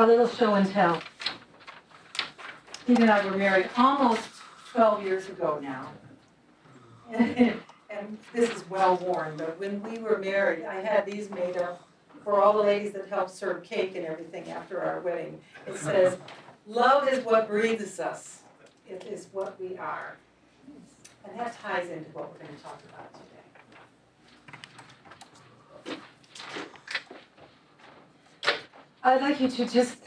our little show and tell. He and I were married almost 12 years ago now. And this is well worn, but when we were married, I had these made up for all the ladies that helped serve cake and everything after our wedding. It says, "Love is what breathes us. It is what we are." And that ties into what we're going to talk about today. I'd like you to just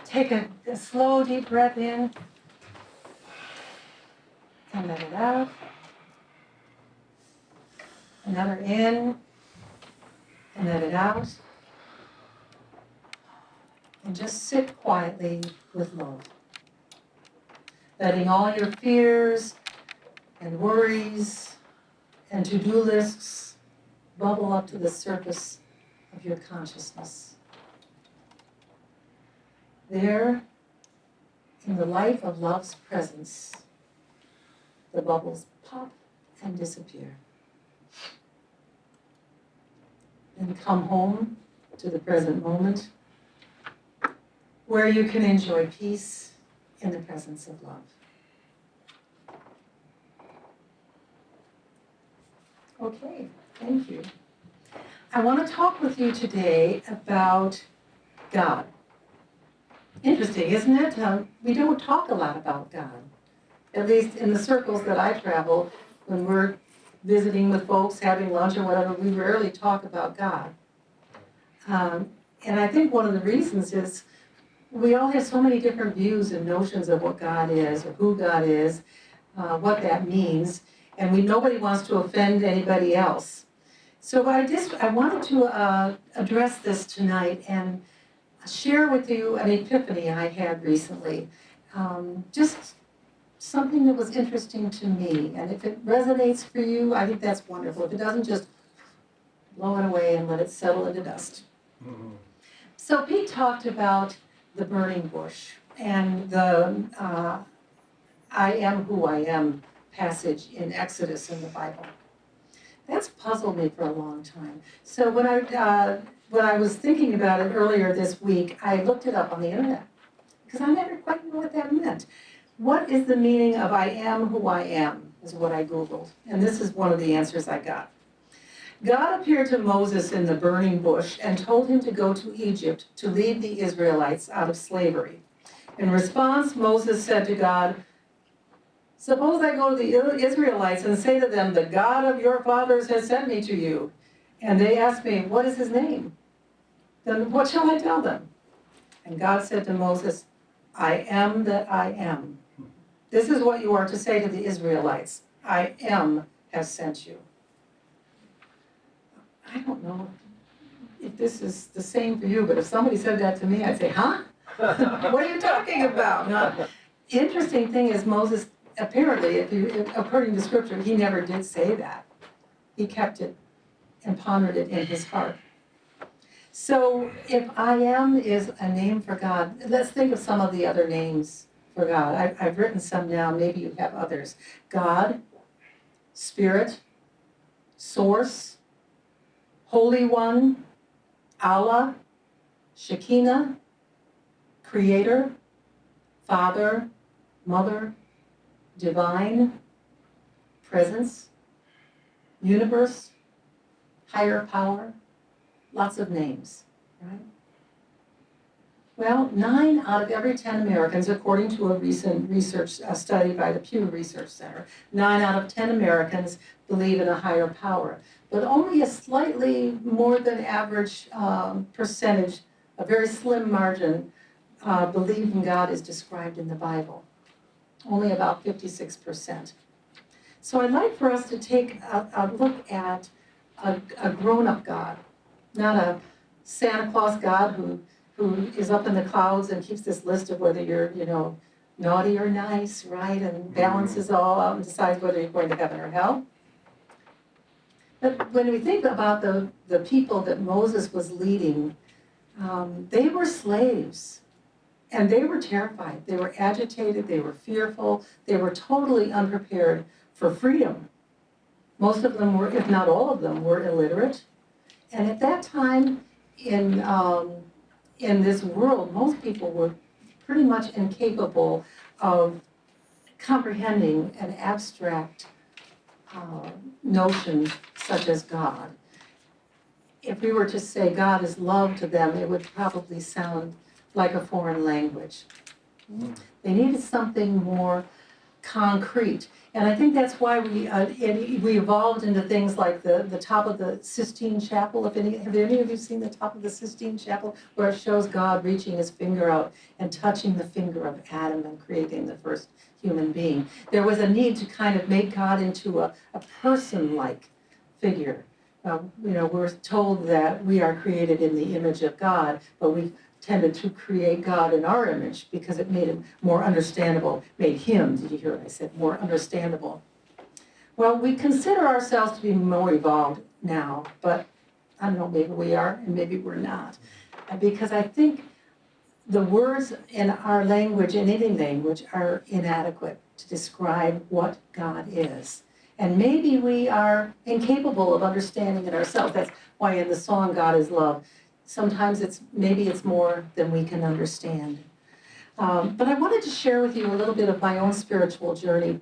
take a slow, deep breath in and let it out. Another in and let it out. And just sit quietly with love. Letting all your fears and worries and to-do lists bubble up to the surface of your consciousness. There, in the light of love's presence, the bubbles pop and disappear. And come home to the present moment, where you can enjoy peace in the presence of love. Okay, thank you. I want to talk with you today about God. Interesting, isn't it? We don't talk a lot about God. At least in the circles that I travel, when we're visiting with folks, having lunch or whatever, we rarely talk about God. And I think one of the reasons is we all have so many different views and notions of what God is, or who God is, what that means, and nobody wants to offend anybody else. So I wanted to address this tonight and share with you an epiphany I had recently. Just something that was interesting to me, and if it resonates for you, I think that's wonderful. If it doesn't, just blow it away and let it settle into dust. Mm-hmm. So Pete talked about the burning bush and the I am who I am passage in Exodus in the Bible. That's puzzled me for a long time. So when I was thinking about it earlier this week, I looked it up on the internet because I never quite knew what that meant. What is the meaning of I am who I am, is what I Googled. And this is one of the answers I got. God appeared to Moses in the burning bush and told him to go to Egypt to lead the Israelites out of slavery. In response, Moses said to God, "Suppose I go to the Israelites and say to them, 'The God of your fathers has sent me to you.' And they ask me, 'What is his name?' Then what shall I tell them?" And God said to Moses, "I am that I am. This is what you are to say to the Israelites. I am has sent you." I don't know if this is the same for you, but if somebody said that to me, I'd say, huh? What are you talking about? Now, the interesting thing is Moses, apparently, according to scripture, he never did say that. He kept it and pondered it in his heart. So if I am is a name for God, let's think of some of the other names for God. I've written some down, maybe you have others. God, Spirit, Source, Holy One, Allah, Shekinah, Creator, Father, Mother, Divine, Presence, Universe, Higher Power, lots of names, right? Well, 9 out of every 10 Americans, according to a recent research study by the Pew Research Center, 9 out of 10 Americans believe in a higher power. But only a slightly more than average percentage, a very slim margin, believe in God as described in the Bible. Only about 56%. So I'd like for us to take a look at a grown-up God, not a Santa Claus God who is up in the clouds and keeps this list of whether you're, naughty or nice, right, and balances all out and decides whether you're going to heaven or hell. But when we think about the people that Moses was leading, they were slaves, and they were terrified. They were agitated, they were fearful, they were totally unprepared for freedom. Most of them were, if not all of them, were illiterate. And at that time in in this world, most people were pretty much incapable of comprehending an abstract notion such as God. If we were to say God is love to them, it would probably sound like a foreign language. They needed something more concrete. And I think that's why we evolved into things like the top of the Sistine Chapel. Have any of you seen the top of the Sistine Chapel, where it shows God reaching his finger out and touching the finger of Adam and creating the first human being? There was a need to kind of make God into a person-like figure. We're told that we are created in the image of God, but we tended to create God in our image because it made him more understandable, made him, did you hear what I said, more understandable. Well, we consider ourselves to be more evolved now, but I don't know, maybe we are and maybe we're not. Because I think the words in our language, in any language, are inadequate to describe what God is. And maybe we are incapable of understanding it ourselves. That's why in the song, God is love, sometimes maybe it's more than we can understand. But I wanted to share with you a little bit of my own spiritual journey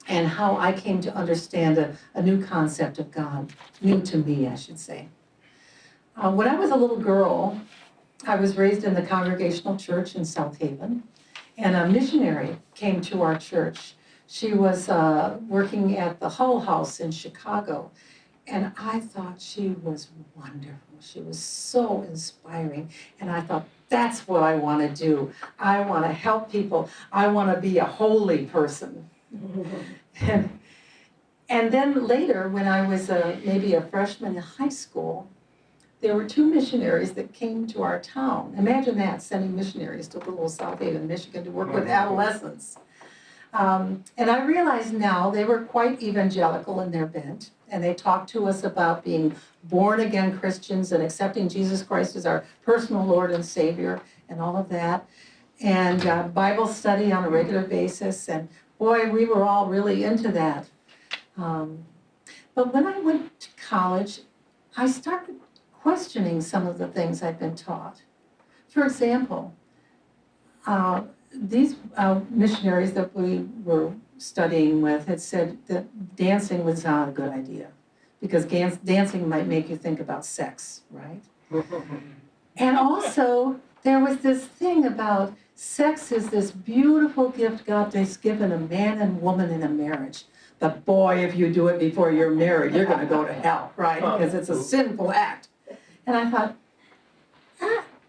and how I came to understand a new concept of God, new to me, I should say. When I was a little girl, I was raised in the Congregational Church in South Haven, and a missionary came to our church. She was working at the Hull House in Chicago, and I thought she was wonderful. She was so inspiring, and I thought, that's what I want to do. I want to help people. I want to be a holy person. And then later, when I was maybe a freshman in high school, there were two missionaries that came to our town. Imagine that, sending missionaries to little South Haven, Michigan, to work with adolescents. And I realize now they were quite evangelical in their bent, and they talked to us about being born-again Christians and accepting Jesus Christ as our personal Lord and Savior and all of that, and Bible study on a regular basis, and boy, we were all really into that. But when I went to college, I started questioning some of the things I'd been taught. For example, these missionaries that we were studying with had said that dancing was not a good idea because dancing might make you think about sex, right? And also, there was this thing about sex is this beautiful gift God has given a man and woman in a marriage. But boy, if you do it before you're married, you're going to go to hell, right? Because it's a sinful act. And I thought,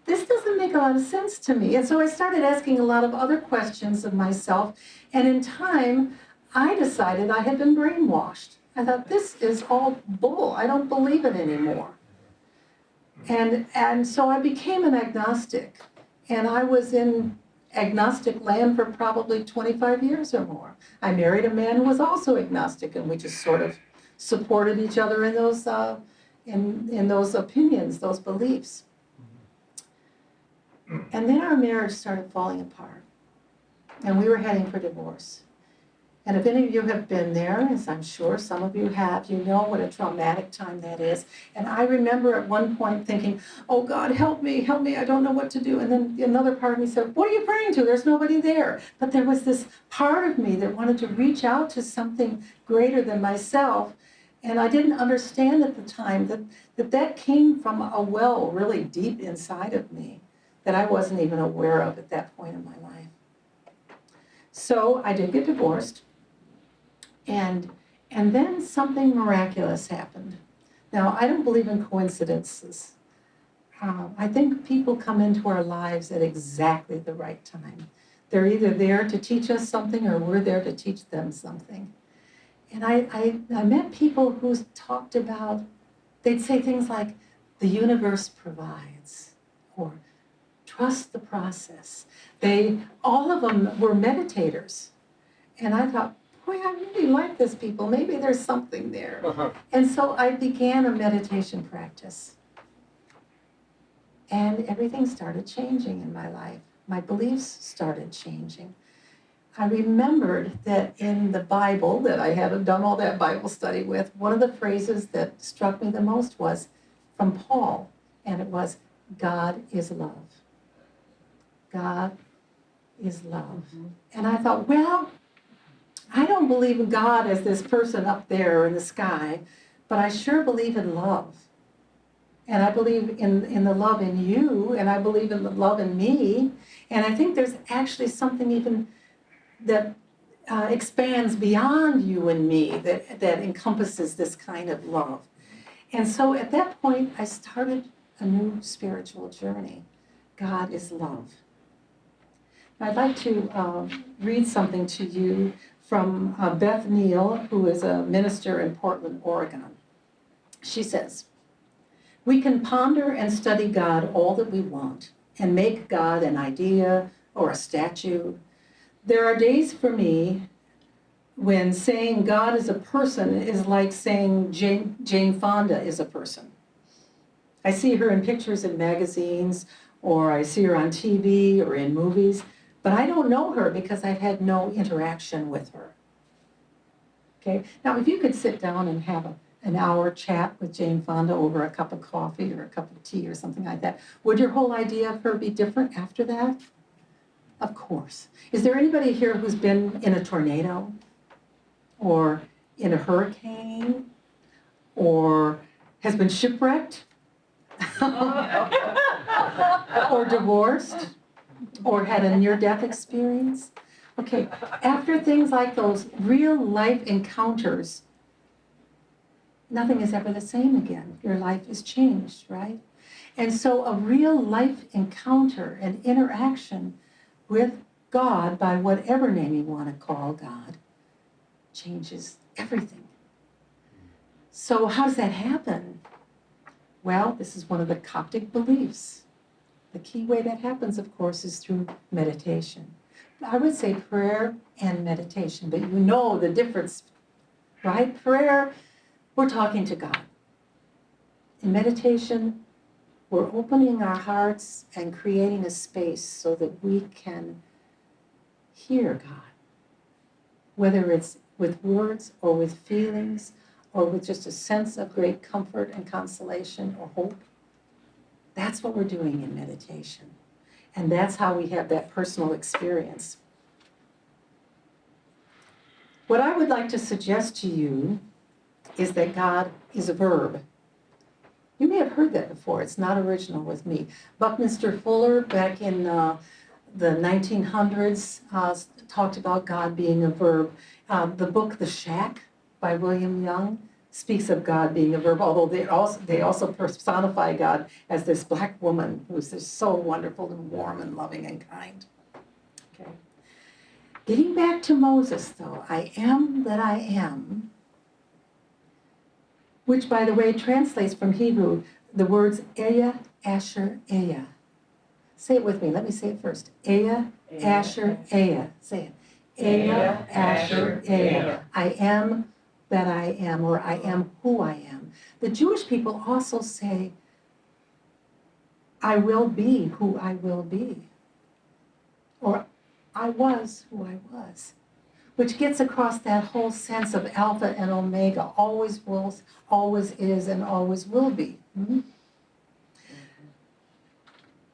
this doesn't make a lot of sense to me. And so I started asking a lot of other questions of myself. And in time, I decided I had been brainwashed. I thought, this is all bull. I don't believe it anymore. And so I became an agnostic. And I was in agnostic land for probably 25 years or more. I married a man who was also agnostic, and we just sort of supported each other in those in those opinions, those beliefs. And then our marriage started falling apart, and we were heading for divorce. And if any of you have been there, as I'm sure some of you have, you know what a traumatic time that is. And I remember at one point thinking, oh God, help me, I don't know what to do. And then another part of me said, what are you praying to? There's nobody there. But there was this part of me that wanted to reach out to something greater than myself. And I didn't understand at the time that came from a well really deep inside of me that I wasn't even aware of at that point in my life. So I did get divorced. And then something miraculous happened. Now, I don't believe in coincidences. I think people come into our lives at exactly the right time. They're either there to teach us something or we're there to teach them something. And I met people who talked about, they'd say things like, the universe provides, or trust the process. All of them were meditators. And I thought, boy, I really like this people. Maybe there's something there. And so I began a meditation practice. And everything started changing in my life. My beliefs started changing. I remembered that in the Bible, that I hadn't done all that Bible study with, one of the phrases that struck me the most was from Paul. And it was, God is love. God is love. And I thought, well, I don't believe in God as this person up there in the sky, but I sure believe in love. And I believe in the love in you, and I believe in the love in me. And I think there's actually something even that expands beyond you and me that encompasses this kind of love. And so at that point, I started a new spiritual journey. God is love. I'd like to read something to you from Beth Neal, who is a minister in Portland, Oregon. She says, "We can ponder and study God all that we want and make God an idea or a statue. There are days for me when saying God is a person is like saying Jane Fonda is a person. I see her in pictures in magazines, or I see her on TV or in movies, but I don't know her because I've had no interaction with her." Okay, now if you could sit down and have an hour chat with Jane Fonda over a cup of coffee or a cup of tea or something like that, would your whole idea of her be different after that? Of course. Is there anybody here who's been in a tornado or in a hurricane or has been shipwrecked or divorced or had a near-death experience? Okay, after things like those real life encounters, nothing is ever the same again. Your life is changed, right? And so a real life encounter and interaction with God, by whatever name you want to call God, changes everything. So how does that happen? Well, this is one of the Coptic beliefs. The key way that happens, of course, is through meditation. I would say prayer and meditation, but you know the difference, right? Prayer, we're talking to God. In meditation, we're opening our hearts and creating a space so that we can hear God, whether it's with words or with feelings or with just a sense of great comfort and consolation or hope. That's what we're doing in meditation. And that's how we have that personal experience. What I would like to suggest to you is that God is a verb. You may have heard that before. It's not original with me. Buckminster Fuller, back in the 1900s, talked about God being a verb. The book The Shack by William Young speaks of God being a verb, although they also personify God as this black woman who's just so wonderful and warm and loving and kind. Okay. Getting back to Moses, though, I am that I am, which, by the way, translates from Hebrew the words Eya, Asher, Eya. Say it with me. Let me say it first. Eya, Asher, Eya. Say it. Eya, Asher, Eya. I am that I am, or I am who I am. The Jewish people also say, I will be who I will be, or I was who I was, which gets across that whole sense of Alpha and Omega, always was, always is, and always will be. Mm-hmm.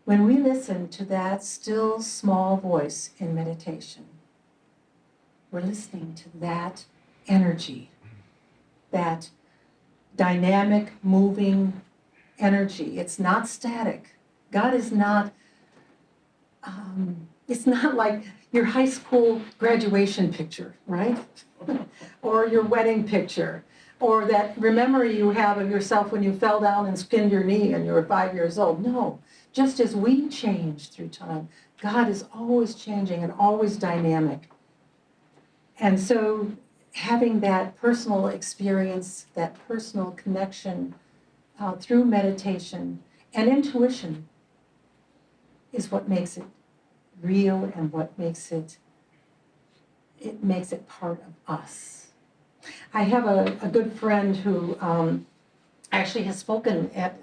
When we listen to that still small voice in meditation, we're listening to that energy, that dynamic, moving energy. It's not static. God is not, it's not like your high school graduation picture, right? Or your wedding picture, or that memory you have of yourself when you fell down and skinned your knee and you were 5 years old. No, just as we change through time, God is always changing and always dynamic. And so having that personal experience, that personal connection through meditation and intuition is what makes it real and what makes it part of us. I have a good friend who actually has spoken at,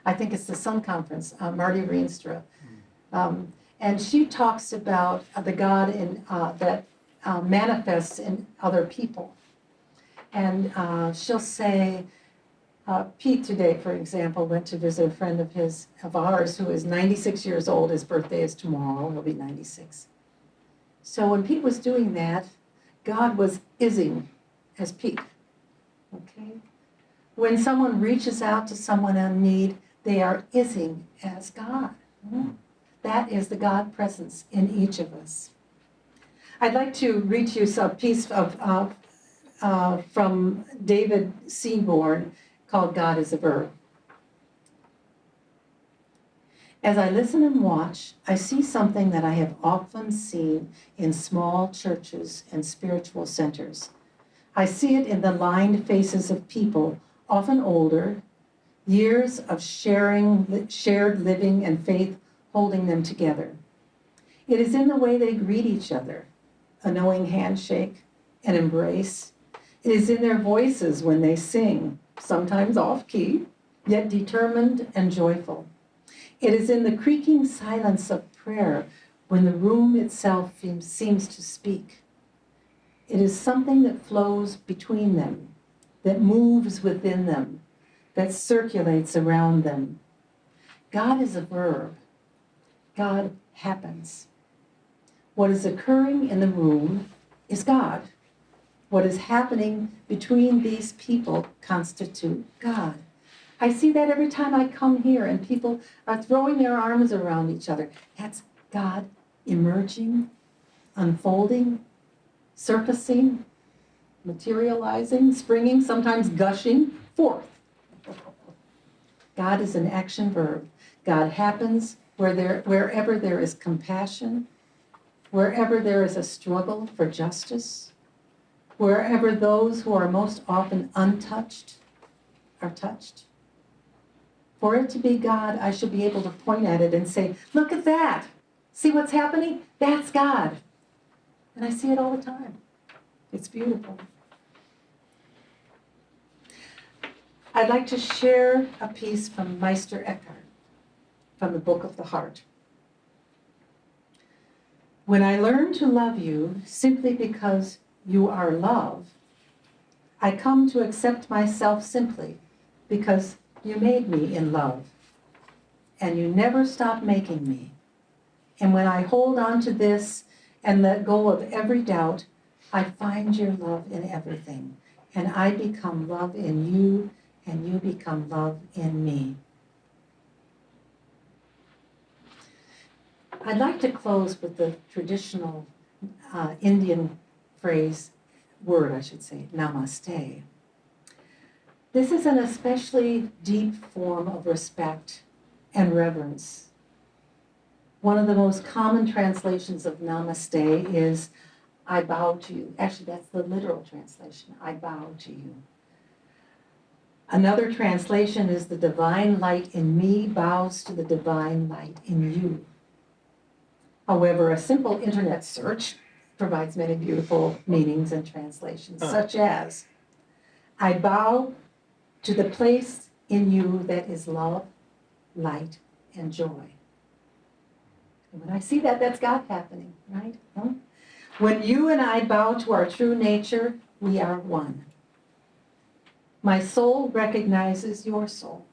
I think it's the Sun Conference, Marty Reenstra. And she talks about the God that manifests in other people. And she'll say, Pete today, for example, went to visit a friend of ours who is 96 years old. His birthday is tomorrow. He'll be 96. So when Pete was doing that, God was ising as Pete. Okay? When someone reaches out to someone in need, they are ising as God. That is the God presence in each of us. I'd like to read to you a piece from David Seaborn called God is a Verb. As I listen and watch, I see something that I have often seen in small churches and spiritual centers. I see it in the lined faces of people, often older, years of shared living and faith holding them together. It is in the way they greet each other, a knowing handshake, an embrace. It is in their voices when they sing, sometimes off-key, yet determined and joyful. It is in the creaking silence of prayer when the room itself seems to speak. It is something that flows between them, that moves within them, that circulates around them. God is a verb. God happens. What is occurring in the room is God. What is happening between these people constitute God. I see that every time I come here and people are throwing their arms around each other. That's God emerging, unfolding, surfacing, materializing, springing, sometimes gushing forth. God is an action verb. God happens wherever there is compassion, wherever there is a struggle for justice, wherever those who are most often untouched are touched. For it to be God, I should be able to point at it and say, look at that. See what's happening? That's God. And I see it all the time. It's beautiful. I'd like to share a piece from Meister Eckhart from the Book of the Heart. When I learn to love you simply because you are love, I come to accept myself simply because you made me in love, and you never stop making me. And when I hold on to this and let go of every doubt, I find your love in everything, and I become love in you, and you become love in me. I'd like to close with the traditional Indian word, namaste. This is an especially deep form of respect and reverence. One of the most common translations of namaste is, I bow to you. Actually, that's the literal translation, I bow to you. Another translation is, the divine light in me bows to the divine light in you. However, a simple internet search provides many beautiful meanings and translations, such as, I bow to the place in you that is love, light, and joy. And when I see that, that's God happening, right? Huh? When you and I bow to our true nature, we are one. My soul recognizes your soul.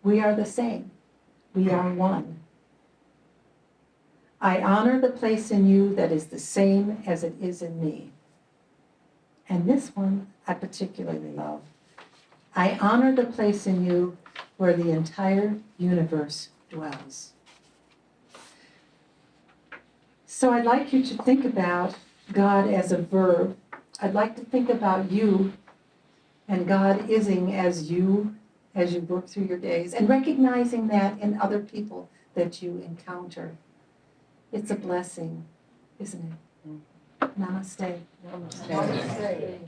We are the same. We are one. I honor the place in you that is the same as it is in me. And this one I particularly love. I honor the place in you where the entire universe dwells. So I'd like you to think about God as a verb. I'd like to think about you and God ising as you work through your days, and recognizing that in other people that you encounter. It's a blessing, isn't it? Namaste. Namaste. Namaste.